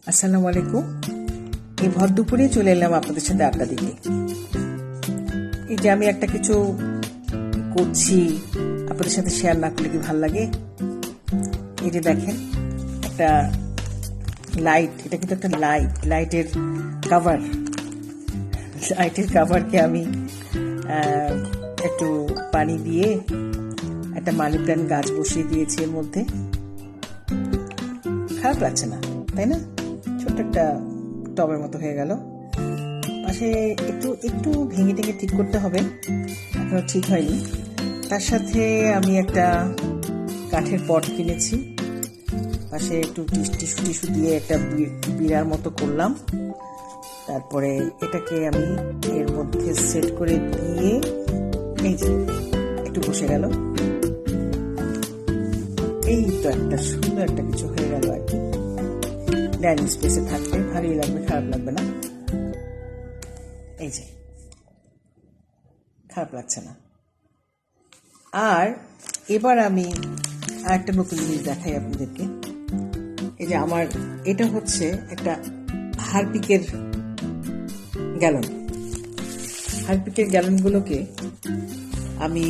আসসালামু আলাইকুম। এই ভর দুপুরে চলে এলাম আপনাদের সাথে আড্ডা দিতে। এই যে আমি একটা কিছু করছি, আপনাদের সাথে শেয়ার না করলে কি ভাল লাগে? এই যে দেখেন একটা লাইট, এটা কিন্তু একটা লাইটের কাভারকে আমি একটু পানি দিয়ে একটা মানি প্ল্যান্ট গাছ বসিয়ে দিয়েছি এর মধ্যে। খারাপ লাগছে না, তাই না? ছোট্ট একটা টবের মতো হয়ে গেল। পাশে একটু ভেঙে টেঙে ঠিক করতে হবে, এখনো ঠিক হয়নি। তার সাথে আমি একটা কাঠের পট কিনেছি, পাশে একটু টিস্যু দিয়ে একটা বিড়ার মতো করলাম। তারপরে এটাকে আমি এর মধ্যে সেট করে দিয়ে এই যে একটু বসে গেল। এই তো একটা সুন্দর একটা কিছু হয়ে গেল আর কি। ডাইনিং স্পেসে থাকলে ভালোই লাগবে, খারাপ লাগবে না। এই যে খারাপ লাগছে না। আর এবার আমি আরেকটা নতুন জিনিস দেখাই আপনাদেরকে। এই যে আমার এটা হচ্ছে একটা হারপিকের গ্যালন। হারপিকের গ্যালনগুলোকে আমি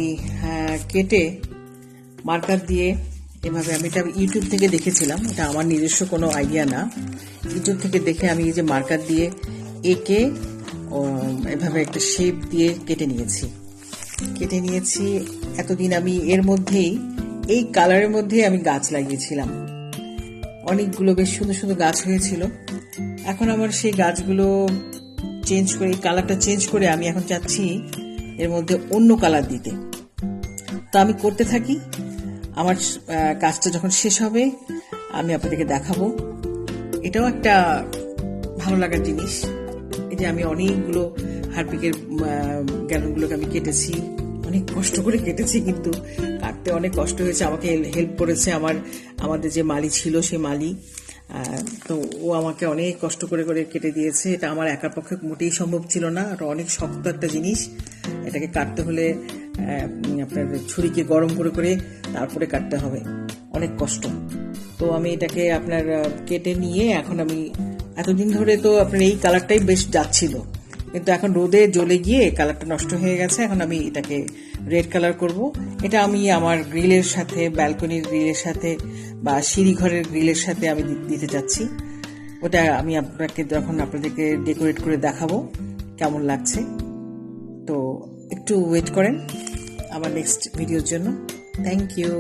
কেটে মার্কার দিয়ে এভাবে, আমি এটা ইউটিউব থেকে দেখেছিলাম, এটা আমার নিজস্ব কোনো আইডিয়া না। ইউটিউব থেকে দেখে আমি এই যে মার্কার দিয়ে এঁকে এভাবে একটা শেপ দিয়ে কেটে নিয়েছি। এতদিন আমি এর মধ্যেই, এই কালারের মধ্যেই আমি গাছ লাগিয়েছিলাম। অনেকগুলো বেশ সুন্দর সুন্দর গাছ হয়েছিল। এখন আমার সেই গাছগুলো চেঞ্জ করে, এই কালারটা চেঞ্জ করে আমি এখন চাচ্ছি এর মধ্যে অন্য কালার দিতে। তো আমি করতে থাকি, আমার কাজটা যখন শেষ হবে আমি আপনাদেরকে দেখাবো। এটাও একটা ভালো লাগার জিনিস। এই যে আমি অনেকগুলো হারপিকের গ্যালনগুলোকে আমি কেটেছি, অনেক কষ্ট করে কেটেছি, কিন্তু কাটতে অনেক কষ্ট হয়েছে। আমাকে হেল্প করেছে আমাদের যে মালি ছিল, সে মালি। তো ও আমাকে অনেক কষ্ট করে কেটে দিয়েছে। এটা আমার একার পক্ষে মোটেই সম্ভব ছিল না। আর অনেক শক্ত একটা জিনিস, এটাকে কাটতে হলে আপনার ছুরিকে গরম করে তারপরে কাটতে হবে, অনেক কষ্ট। তো আমি এটাকে আপনার কেটে নিয়ে এখন আমি, এতদিন ধরে তো আপনার এই কালারটাই বেশ যাচ্ছিল, কিন্তু এখন রোদে জ্বলে গিয়ে কালারটা নষ্ট হয়ে গেছে। এখন আমি এটাকে রেড কালার করব। এটা আমি আমার গ্রিলের সাথে, ব্যালকনির গ্রিলের সাথে বা সিঁড়িঘরের গ্রিলের সাথে আমি দিতে চাচ্ছি। ওটা আমি আপনাদেরকে ডেকোরেট করে দেখাবো কেমন লাগছে। তো একটু ওয়েট করেন আমার নেক্সট ভিডিওর জন্য। Thank you.